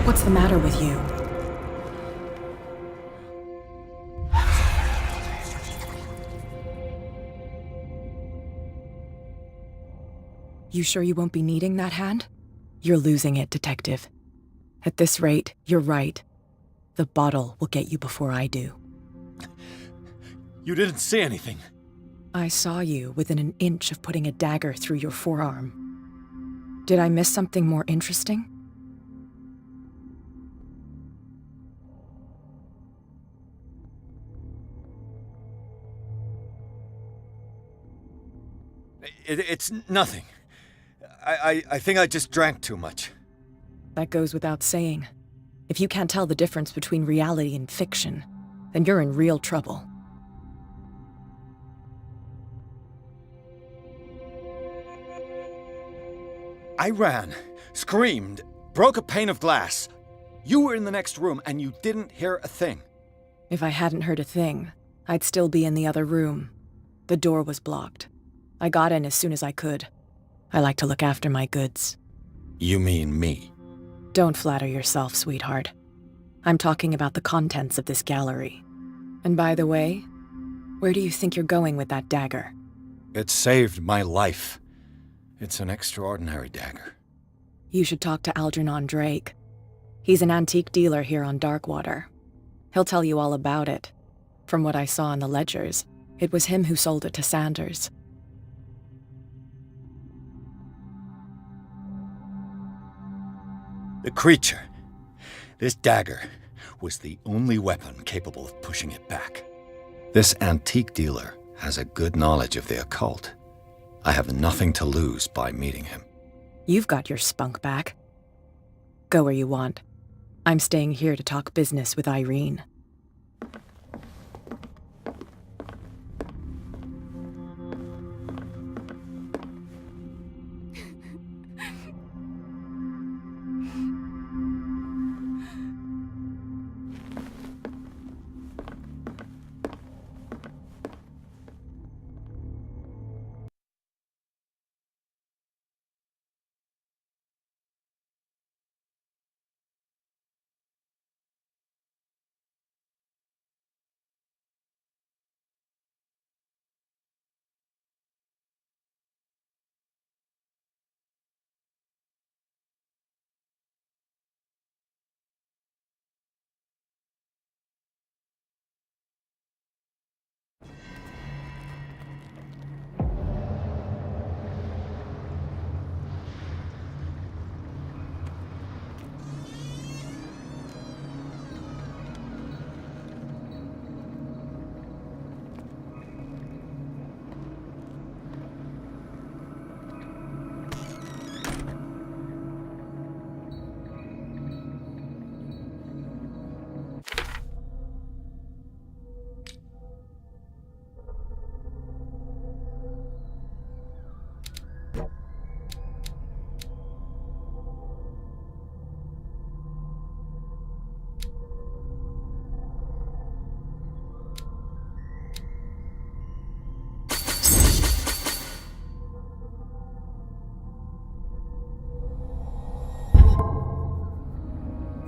What's the matter with you? You sure you won't be needing that hand? You're losing it, Detective. At this rate, you're right. The bottle will get you before I do. You didn't see anything. I saw you within an inch of putting a dagger through your forearm. Did I miss something more interesting? It's nothing. I think I just drank too much. That goes without saying. If you can't tell the difference between reality and fiction, then you're in real trouble. I ran, screamed, broke a pane of glass. You were in the next room and you didn't hear a thing. If I hadn't heard a thing, I'd still be in the other room. The door was blocked. I got in as soon as I could. I like to look after my goods. You mean me? Don't flatter yourself, sweetheart. I'm talking about the contents of this gallery. And by the way, where do you think you're going with that dagger? It saved my life. It's an extraordinary dagger. You should talk to Algernon Drake. He's an antique dealer here on Darkwater. He'll tell you all about it. From what I saw in the ledgers, it was him who sold it to Sanders. The creature, this dagger, was the only weapon capable of pushing it back. This antique dealer has a good knowledge of the occult. I have nothing to lose by meeting him. You've got your spunk back. Go where you want. I'm staying here to talk business with Irene.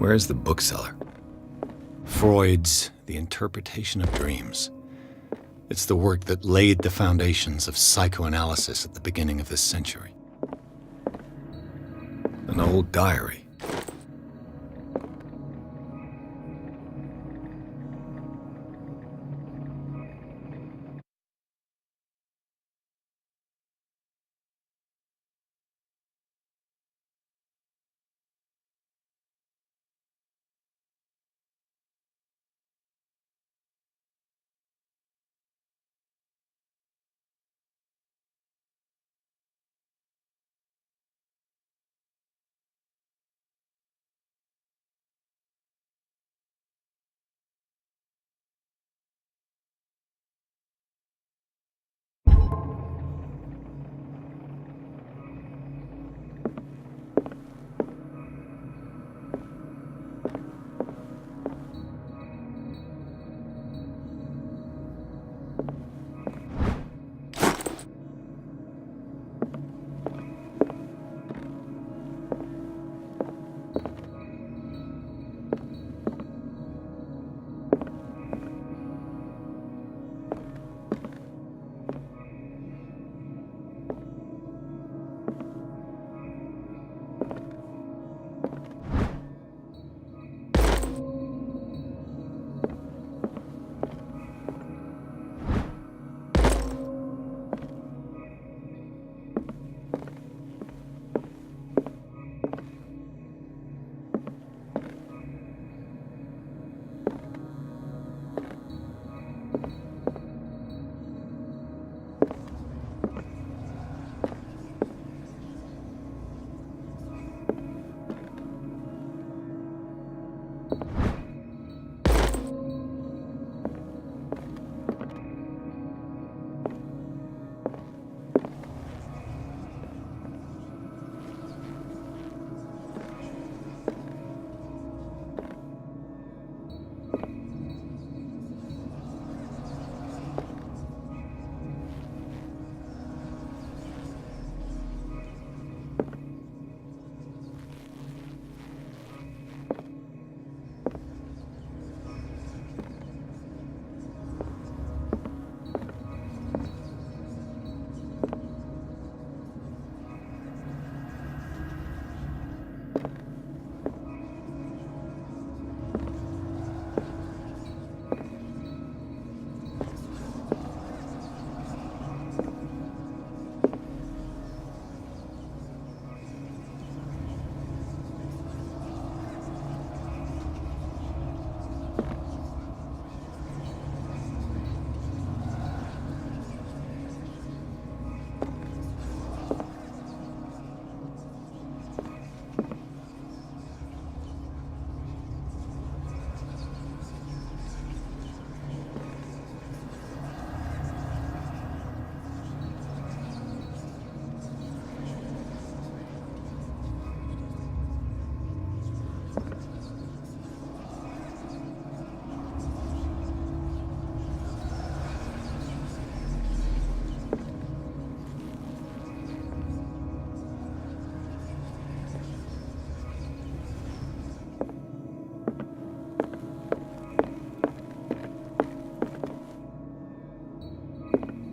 Where's the bookseller? Freud's The Interpretation of Dreams. It's the work that laid the foundations of psychoanalysis at the beginning of this century. An old diary.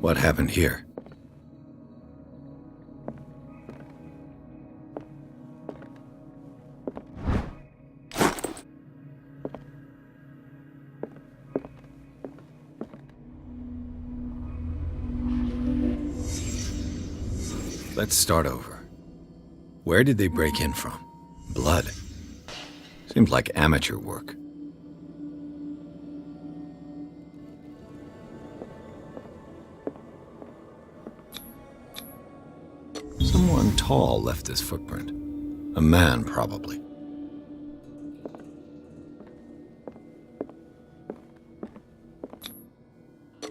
What happened here? Let's start over. Where did they break in from? Blood. Seemed like amateur work. Someone tall left this footprint. A man, probably.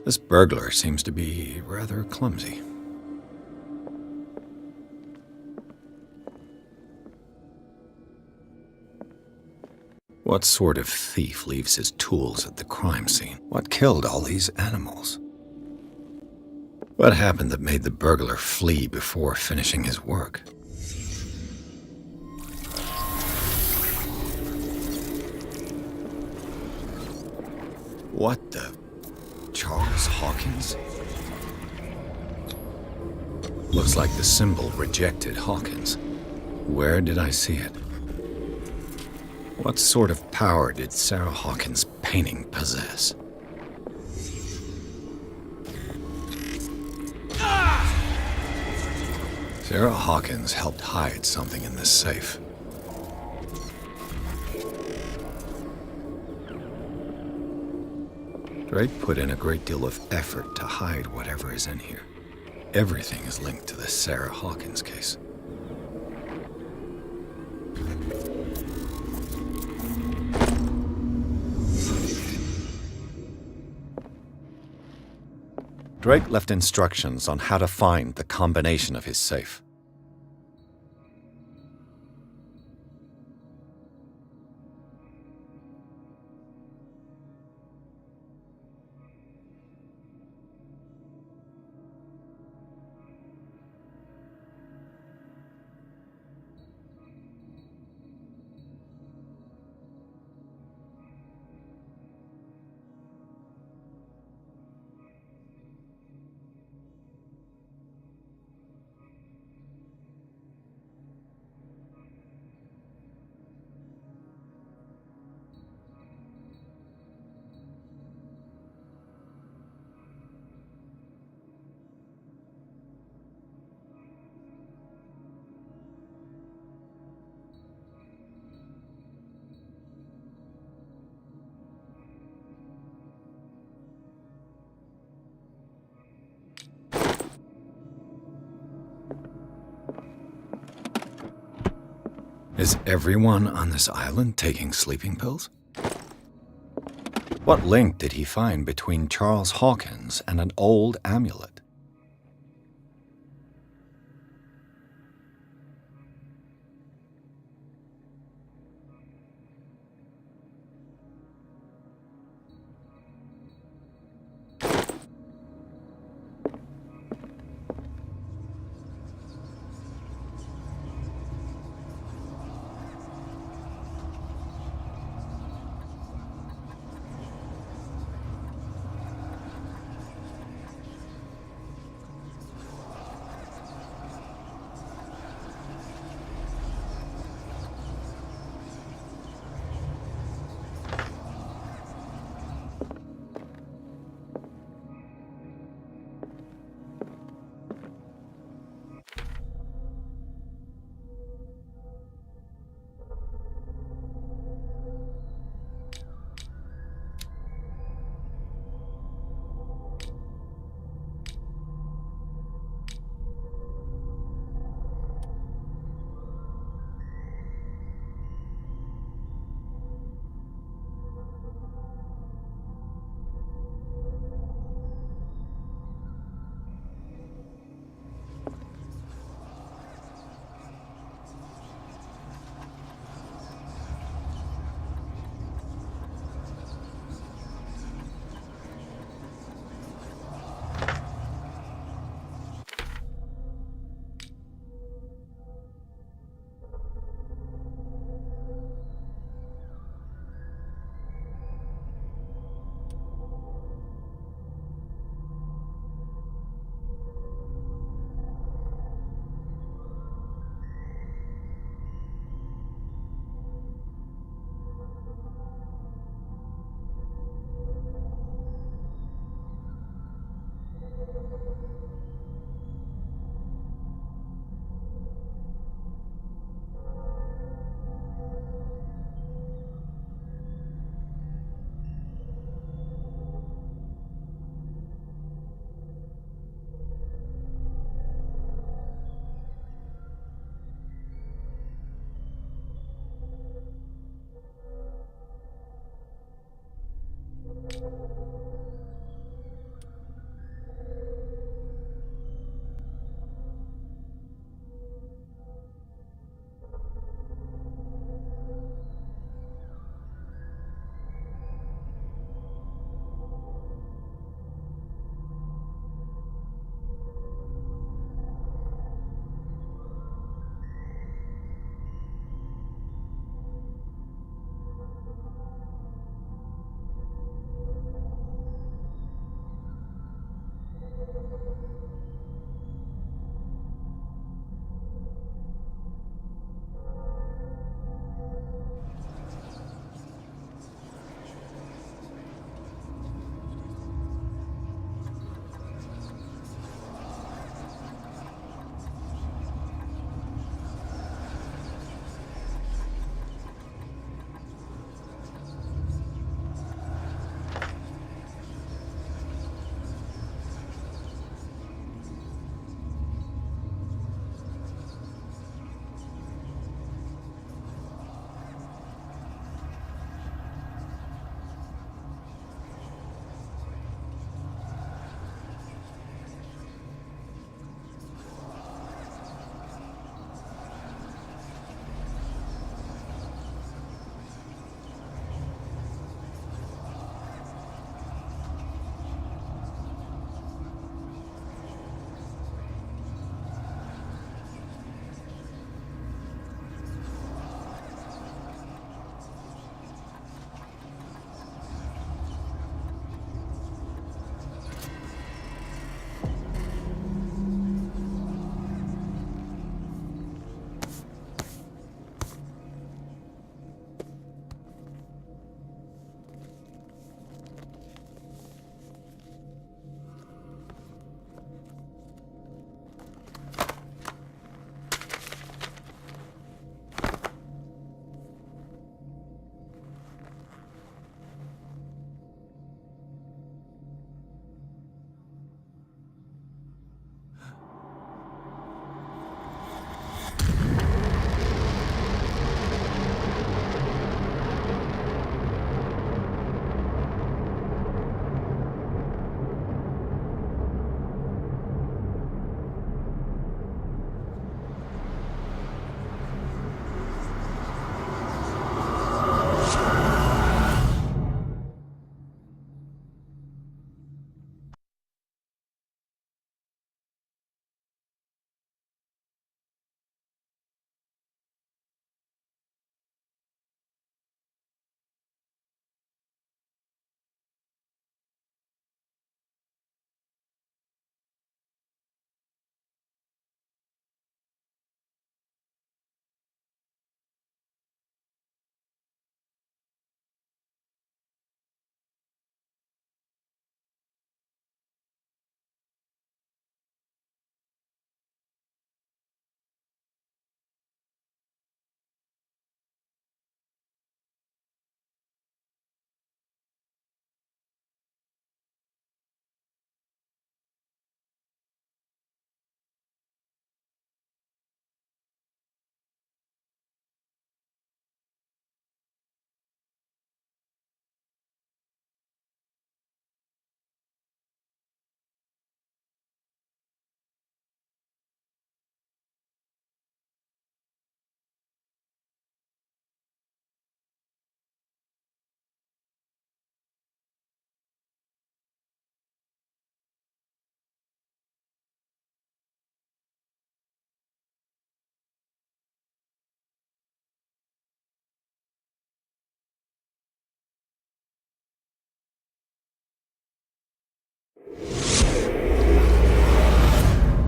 This burglar seems to be rather clumsy. What sort of thief leaves his tools at the crime scene? What killed all these animals? What happened that made the burglar flee before finishing his work? What the... Charles Hawkins? Looks like the symbol rejected Hawkins. Where did I see it? What sort of power did Sarah Hawkins' painting possess? Sarah Hawkins helped hide something in this safe. Drake put in a great deal of effort to hide whatever is in here. Everything is linked to the Sarah Hawkins case. Drake left instructions on how to find the combination of his safe. Is everyone on this island taking sleeping pills? What link did he find between Charles Hawkins and an old amulet?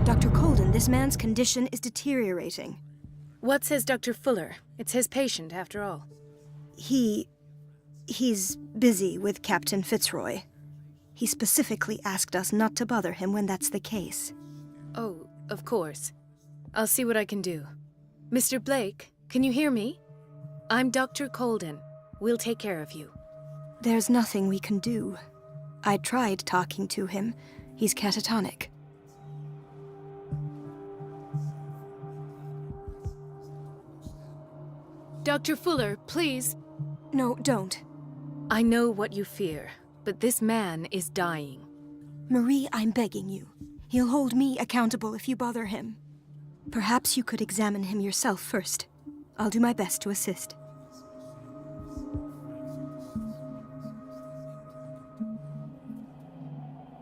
Dr. Colden, this man's condition is deteriorating. What says Dr. Fuller? It's his patient, after all. He's busy with Captain Fitzroy. He specifically asked us not to bother him when that's the case. Oh, of course. I'll see what I can do. Mr. Blake, can you hear me? I'm Dr. Colden. We'll take care of you. There's nothing we can do. I tried talking to him. He's catatonic. Dr. Fuller, please. No, don't. I know what you fear, but this man is dying. Marie, I'm begging you. He'll hold me accountable if you bother him. Perhaps you could examine him yourself first. I'll do my best to assist.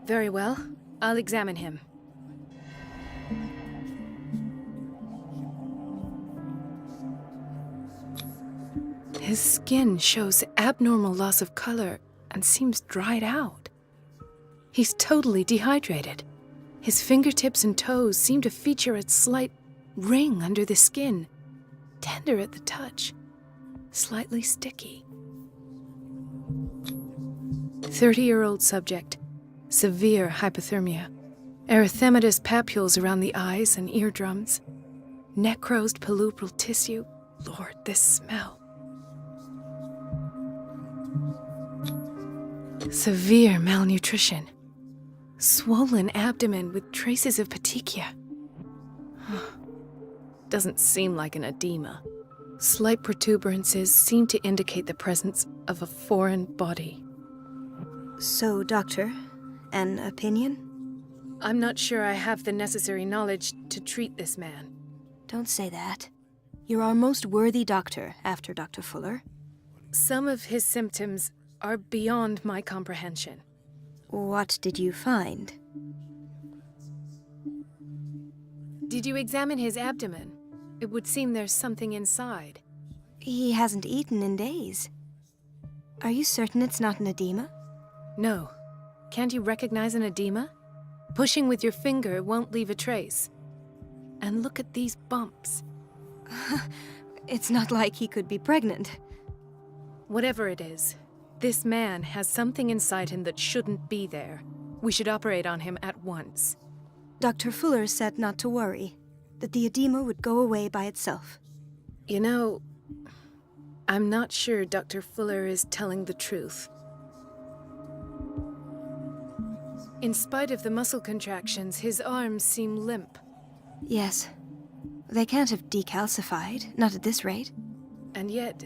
Very well. I'll examine him. His skin shows abnormal loss of color and seems dried out. He's totally dehydrated. His fingertips and toes seem to feature a slight ring under the skin, tender at the touch, slightly sticky. 30-year-old subject, severe hypothermia, erythematous papules around the eyes and eardrums, necrosed palpebral tissue. Lord, this smell. Severe malnutrition. Swollen abdomen with traces of petechia. Doesn't seem like an edema. Slight protuberances seem to indicate the presence of a foreign body. So, Doctor, an opinion? I'm not sure I have the necessary knowledge to treat this man. Don't say that. You're our most worthy doctor after Dr. Fuller. Some of his symptoms are beyond my comprehension. What did you find? Did you examine his abdomen? It would seem there's something inside. He hasn't eaten in days. Are you certain it's not an edema? No. Can't you recognize an edema? Pushing with your finger won't leave a trace. And look at these bumps. It's not like he could be pregnant. Whatever it is, this man has something inside him that shouldn't be there. We should operate on him at once. Dr. Fuller said not to worry, that the edema would go away by itself. You know, I'm not sure Dr. Fuller is telling the truth. In spite of the muscle contractions, his arms seem limp. Yes. They can't have decalcified, not at this rate. And yet,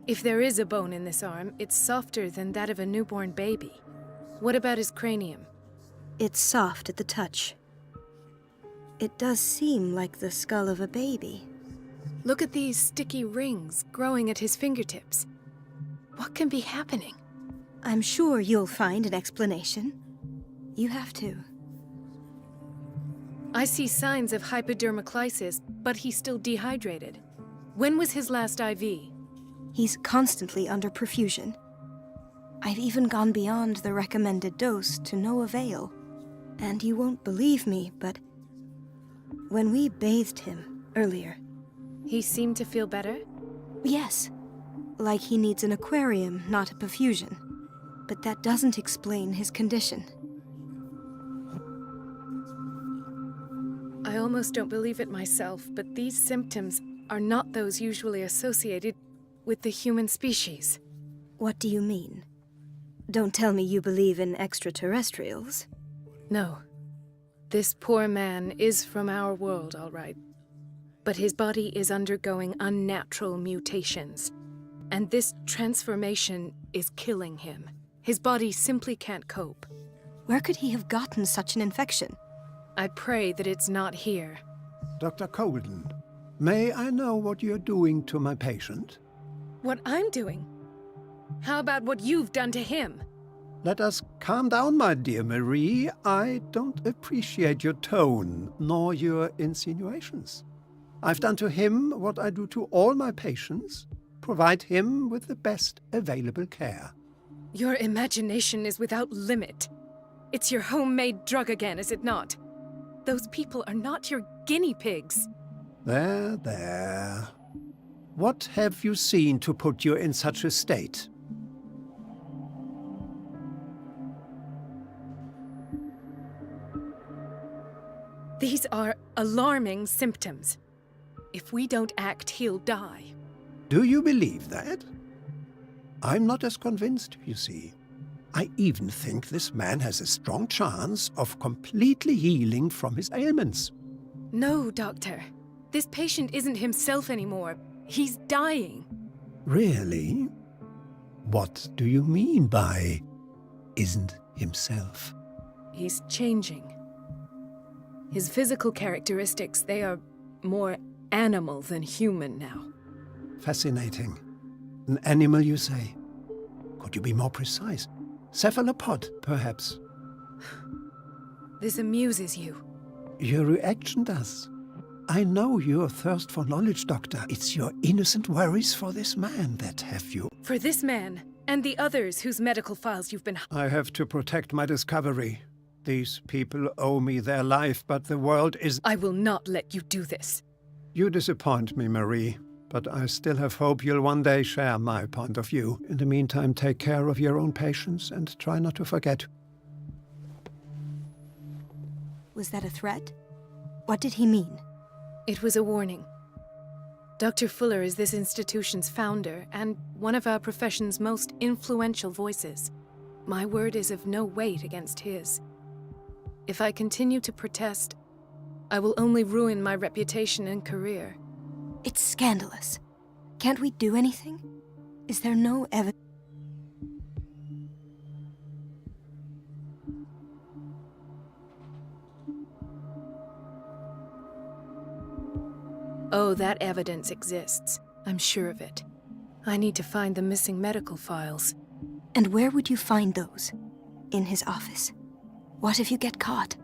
if there is a bone in this arm, it's softer than that of a newborn baby. What about his cranium? It's soft at the touch. It does seem like the skull of a baby. Look at these sticky rings growing at his fingertips. What can be happening? I'm sure you'll find an explanation. You have to. I see signs of hypodermoclysis, but he's still dehydrated. When was his last IV? He's constantly under perfusion. I've even gone beyond the recommended dose to no avail. And you won't believe me, but when we bathed him earlier... He seemed to feel better? Yes. Like he needs an aquarium, not a perfusion. But that doesn't explain his condition. I almost don't believe it myself, but these symptoms are not those usually associated with the human species. What do you mean? Don't tell me you believe in extraterrestrials. No. This poor man is from our world, all right. But his body is undergoing unnatural mutations. And this transformation is killing him. His body simply can't cope. Where could he have gotten such an infection? I pray that it's not here. Dr. Colden, may I know what you're doing to my patient? What I'm doing? How about what you've done to him? Let us calm down, my dear Marie. I don't appreciate your tone, nor your insinuations. I've done to him what I do to all my patients, provide him with the best available care. Your imagination is without limit. It's your homemade drug again, is it not? Those people are not your guinea pigs. There, there. What have you seen to put you in such a state? These are alarming symptoms. If we don't act, he'll die. Do you believe that? I'm not as convinced, you see. I even think this man has a strong chance of completely healing from his ailments. No, Doctor. This patient isn't himself anymore. He's dying. Really? What do you mean by isn't himself? He's changing. His physical characteristics, they are more animal than human now. Fascinating. An animal, you say? Could you be more precise? Cephalopod, perhaps? This amuses you. Your reaction does. I know your thirst for knowledge, Doctor. It's your innocent worries for this man that have you. For this man, and the others whose medical files you've been... I have to protect my discovery. These people owe me their life, but the world is... I will not let you do this. You disappoint me, Marie, but I still have hope you'll one day share my point of view. In the meantime, take care of your own patients and try not to forget. Was that a threat? What did he mean? It was a warning. Dr. Fuller is this institution's founder and one of our profession's most influential voices. My word is of no weight against his. If I continue to protest, I will only ruin my reputation and career. It's scandalous. Can't we do anything? Is there no evidence? Oh, that evidence exists. I'm sure of it. I need to find the missing medical files. And where would you find those? In his office? What if you get caught?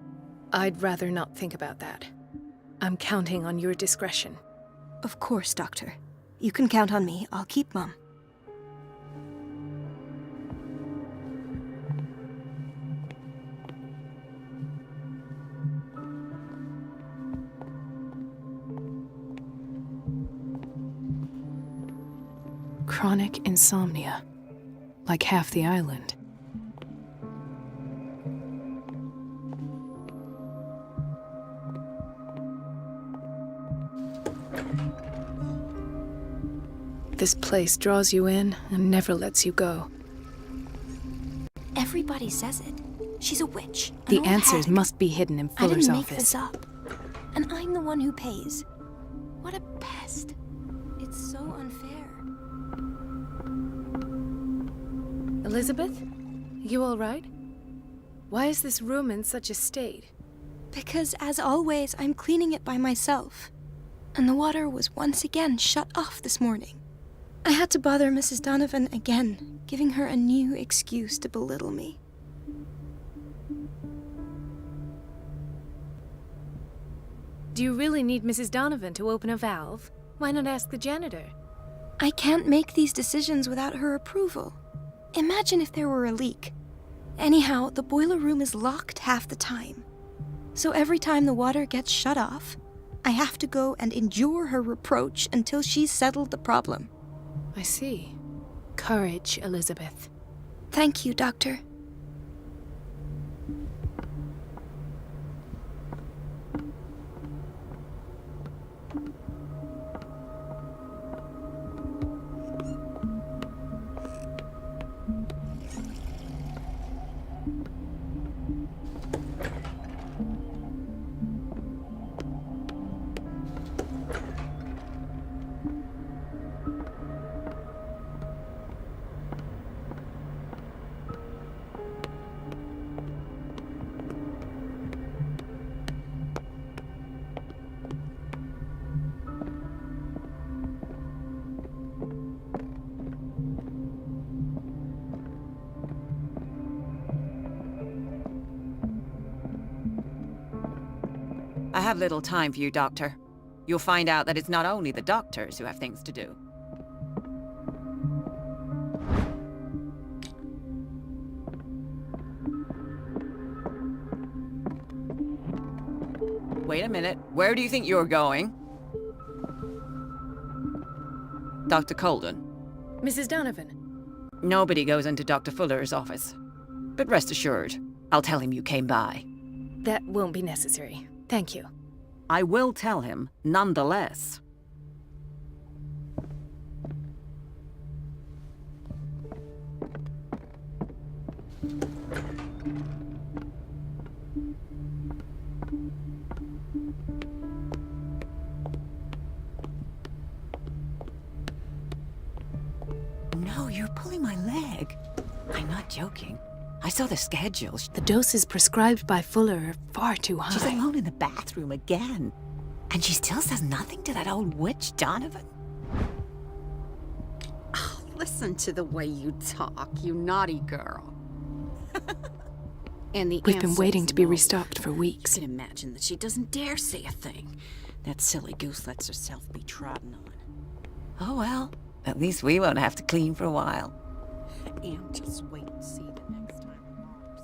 I'd rather not think about that. I'm counting on your discretion. Of course, Doctor. You can count on me. I'll keep Mum. Chronic insomnia. Like half the island. This place draws you in and never lets you go. Everybody says it. She's a witch. The answers must be hidden in Fuller's I didn't make office. this up. And I'm the one who pays. What a pest. It's so unfair. Elizabeth? You all right? Why is this room in such a state? Because, as always, I'm cleaning it by myself. And the water was once again shut off this morning. I had to bother Mrs. Donovan again, giving her a new excuse to belittle me. Do you really need Mrs. Donovan to open a valve? Why not ask the janitor? I can't make these decisions without her approval. Imagine if there were a leak. Anyhow, the boiler room is locked half the time. So every time the water gets shut off, I have to go and endure her reproach until she's settled the problem. I see. Courage, Elizabeth. Thank you, Doctor. I have little time for you, Doctor. You'll find out that it's not only the doctors who have things to do. Wait a minute. Where do you think you're going? Dr. Colden. Mrs. Donovan. Nobody goes into Dr. Fuller's office. But rest assured, I'll tell him you came by. That won't be necessary. Thank you. I will tell him, nonetheless. No, you're pulling my leg. I'm not joking. I saw the schedule. The doses prescribed by Fuller are far too high. She's alone in the bathroom again. And she still says nothing to that old witch, Donovan. Oh, listen to the way you talk, you naughty girl. And the We've been answer waiting is to be no. restocked for weeks. You can imagine that she doesn't dare say a thing. That silly goose lets herself be trodden on. Oh well, at least we won't have to clean for a while. And just wait and see the next time the barbers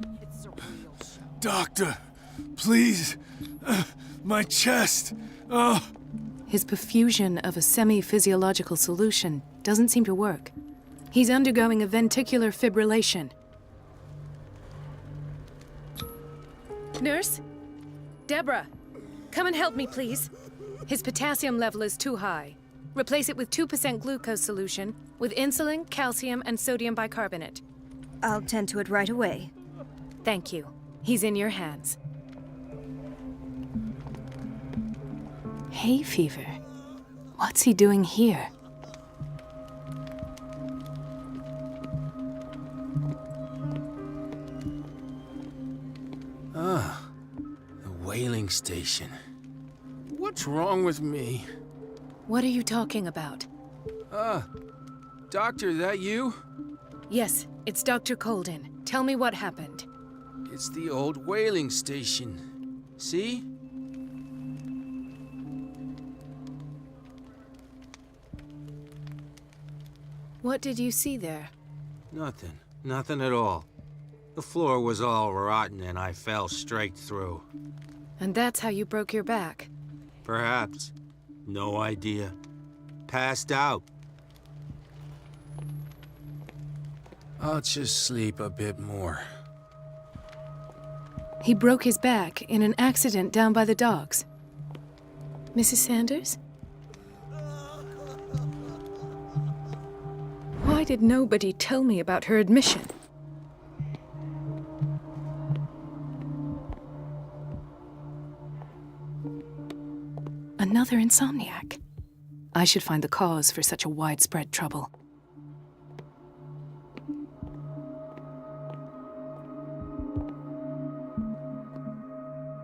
come. It's a real show. Doctor, please. My chest. Oh. His perfusion of a semi-physiological solution doesn't seem to work. He's undergoing a ventricular fibrillation. Nurse? Deborah, come and help me, please. His potassium level is too high. Replace it with 2% glucose solution with insulin, calcium, and sodium bicarbonate. I'll tend to it right away. Thank you. He's in your hands. Hay fever? What's he doing here? Ah, the whaling station. What's wrong with me? What are you talking about? Doctor, that you? Yes, it's Dr. Colden. Tell me what happened. It's the old whaling station. See? What did you see there? Nothing. Nothing at all. The floor was all rotten and I fell straight through. And that's how you broke your back? Perhaps. No idea. Passed out. I'll just sleep a bit more. He broke his back in an accident down by the docks. Mrs. Sanders? Why did nobody tell me about her admission? Another insomniac. I should find the cause for such a widespread trouble.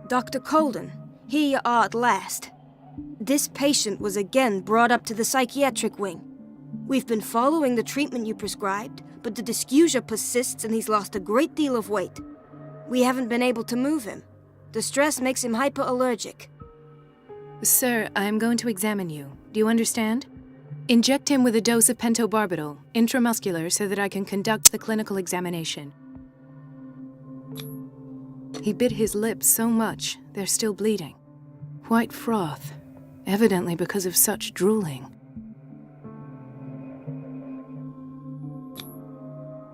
Dr. Colden, here you are at last. This patient was again brought up to the psychiatric wing. We've been following the treatment you prescribed, but the dysgeusia persists and he's lost a great deal of weight. We haven't been able to move him. The stress makes him hyperallergic. Sir, I am going to examine you. Do you understand? Inject him with a dose of pentobarbital, intramuscular, so that I can conduct the clinical examination. He bit his lips so much, they're still bleeding. White froth, evidently because of such drooling.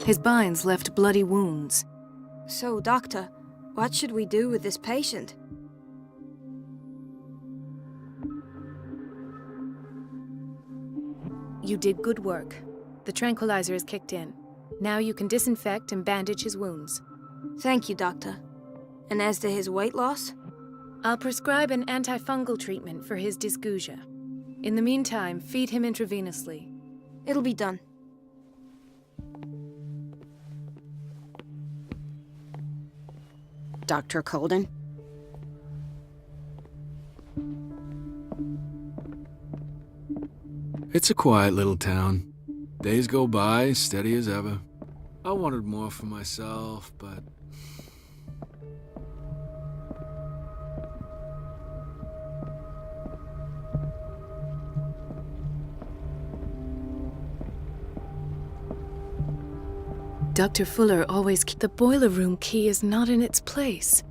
His binds left bloody wounds. So, doctor, what should we do with this patient? You did good work. The tranquilizer is kicked in. Now you can disinfect and bandage his wounds. Thank you, doctor. And as to his weight loss? I'll prescribe an antifungal treatment for his dysgeusia. In the meantime, feed him intravenously. It'll be done. Dr. Colden? It's a quiet little town. Days go by, steady as ever. I wanted more for myself, but... Dr. Fuller always... The boiler room key is not in its place.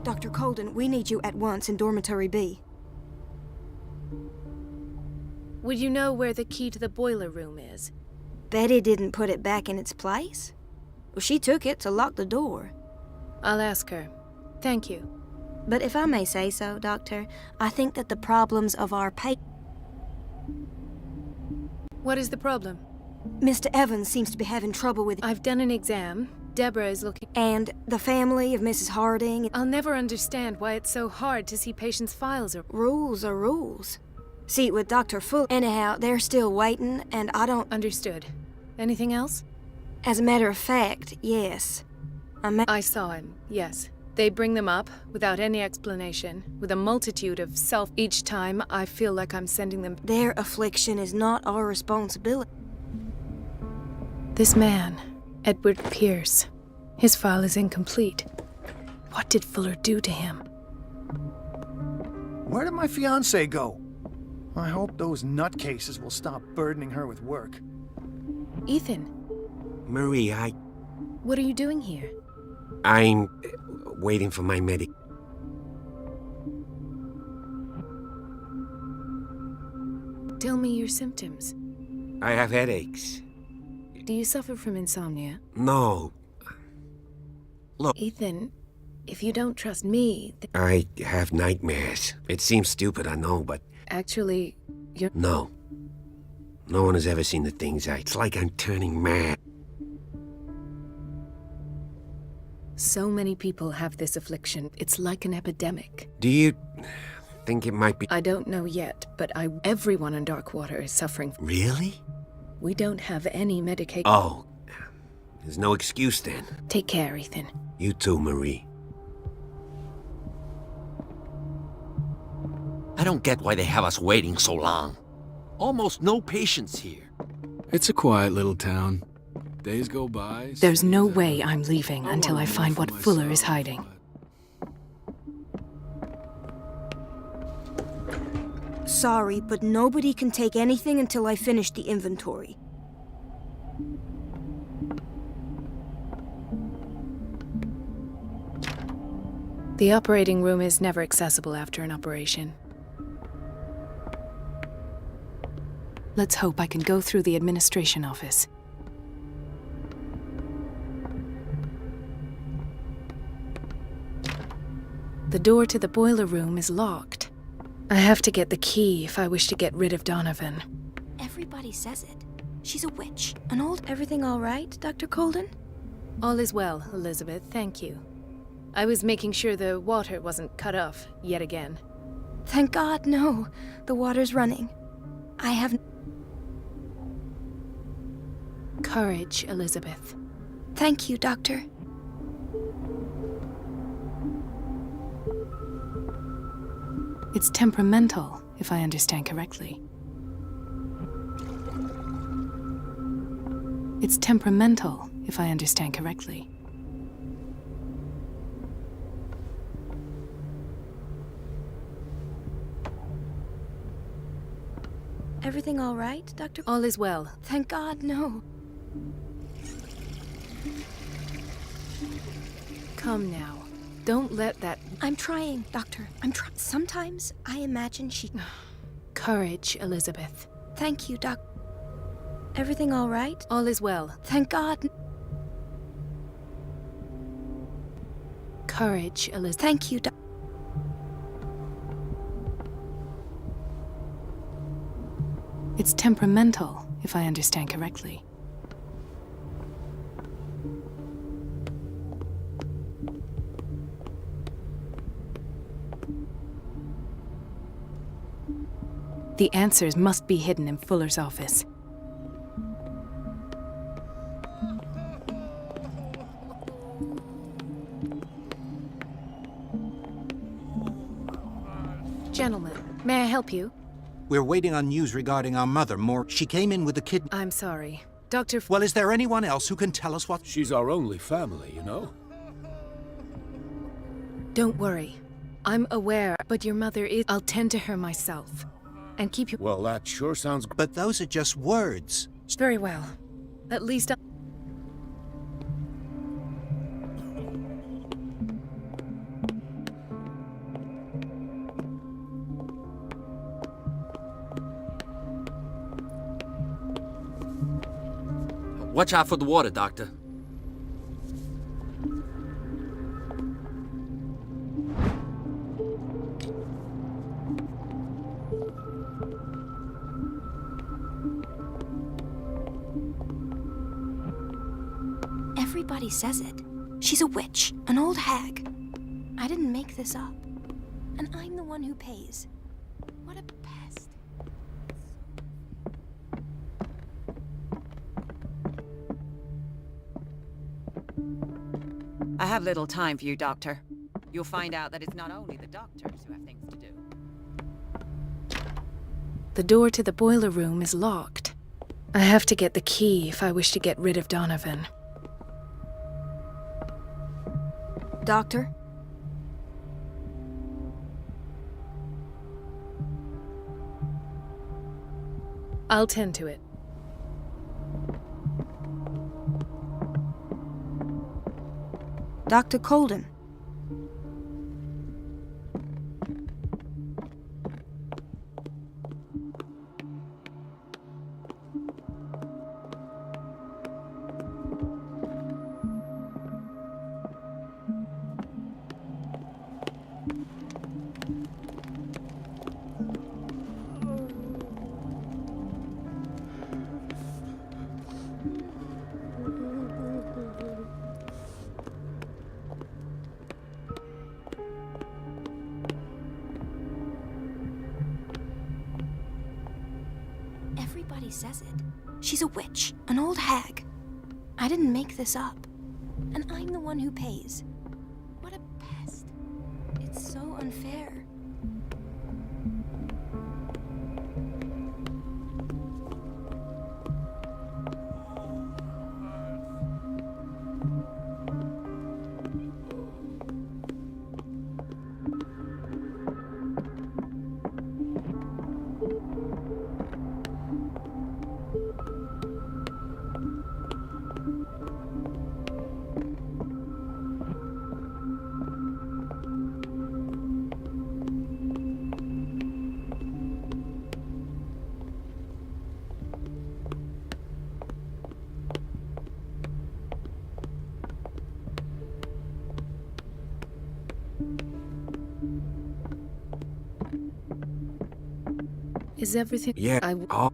Dr. Colden, we need you at once in Dormitory B. Would you know where the key to the boiler room is? Betty didn't put it back in its place? Well, she took it to lock the door. I'll ask her. Thank you. But if I may say so, Doctor, I think that the problems of our What is the problem? Mr. Evans seems to be having trouble with... I've done an exam. Deborah is looking... And the family of Mrs. Harding... I'll never understand why it's so hard to see patients' files or... Rules are rules. See, with Dr. Fuller... Anyhow, they're still waiting, and I don't... Understood. Anything else? As a matter of fact, yes. I saw him, yes. They bring them up, without any explanation, with a multitude of self... Each time, I feel like I'm sending them... Their affliction is not our responsibility. This man, Edward Pierce, his file is incomplete. What did Fuller do to him? Where did my fiancée go? I hope those nutcases will stop burdening her with work. Ethan, Marie, what are you doing here? I'm waiting for my medic. Tell me your symptoms. I have headaches. Do you suffer from insomnia? No. Look. Ethan, if you don't trust me... I have nightmares. It seems stupid, I know, but... Actually, you're... No. No one has ever seen the things It's like I'm turning mad. So many people have this affliction. It's like an epidemic. Do you think it might be... I don't know yet, but everyone in Darkwater is suffering. Really? We don't have any medication. Oh. There's no excuse then. Take care, Ethan. You too, Marie. I don't get why they have us waiting so long. Almost no patients here. It's a quiet little town. Days go by... There's no way I'm leaving until I find what Fuller is hiding. Sorry, but nobody can take anything until I finish the inventory. The operating room is never accessible after an operation. Let's hope I can go through the administration office. The door to the boiler room is locked. I have to get the key if I wish to get rid of Donovan. Everybody says it. She's a witch. An old... Everything all right, Dr. Colden? All is well, Elizabeth, thank you. I was making sure the water wasn't cut off yet again. Thank God, no. The water's running. I have... Courage, Elizabeth. Thank you, Doctor. It's temperamental, if I understand correctly. It's temperamental, if I understand correctly. Everything all right, Doctor? All is well. Thank God, no. Come now. Don't let that... I'm trying, Doctor. I'm trying. Sometimes I imagine she... Courage, Elizabeth. Thank you, Doc. Everything all right? All is well. Thank God. Courage, Elizabeth. Thank you, Doc. It's temperamental, if I understand correctly. The answers must be hidden in Fuller's office. Gentlemen, may I help you? We're waiting on news regarding our mother. She came in with a kid. I'm sorry. Dr. Well, is there anyone else who can tell us what... She's our only family, you know? Don't worry. I'm aware, but your mother is... I'll tend to her myself. And keep you... Well, that sure sounds... But those are just words. Very well. At least Watch out for the water, Doctor. Everybody says it. She's a witch, an old hag. I didn't make this up. And I'm the one who pays. What a pest. I have little time for you, Doctor. You'll find out that it's not only the doctors who have things to do. The door to the boiler room is locked. I have to get the key if I wish to get rid of Donovan. Doctor? I'll tend to it. Dr. Colden. Everybody says it. She's a witch, an old hag. I didn't make this up. And I'm the one who pays. What a pest. It's so unfair. Is everything... Yeah. Oh.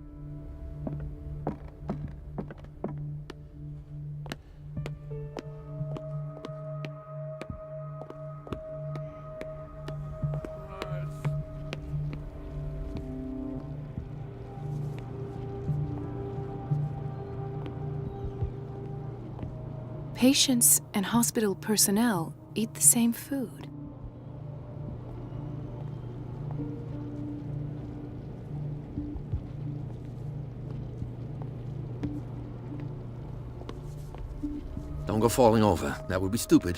Patients and hospital personnel eat the same food. Don't go falling over. That would be stupid.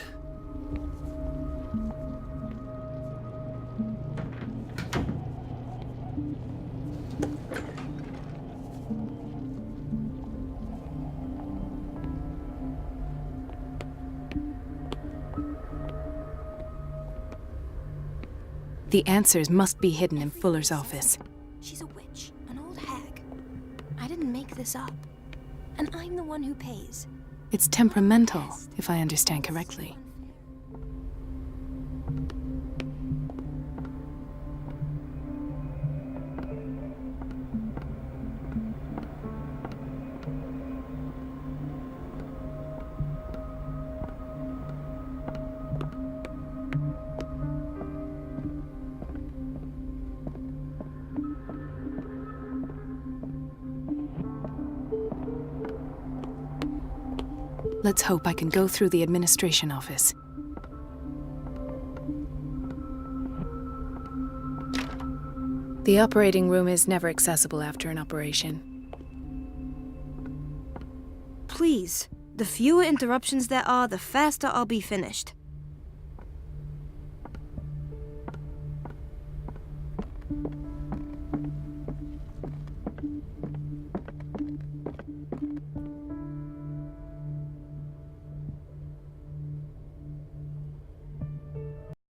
The answers must be hidden in Fuller's office. She's a witch, an old hag. I didn't make this up. And I'm the one who pays. It's temperamental, if I understand correctly. Let's hope I can go through the administration office. The operating room is never accessible after an operation. Please, the fewer interruptions there are, the faster I'll be finished.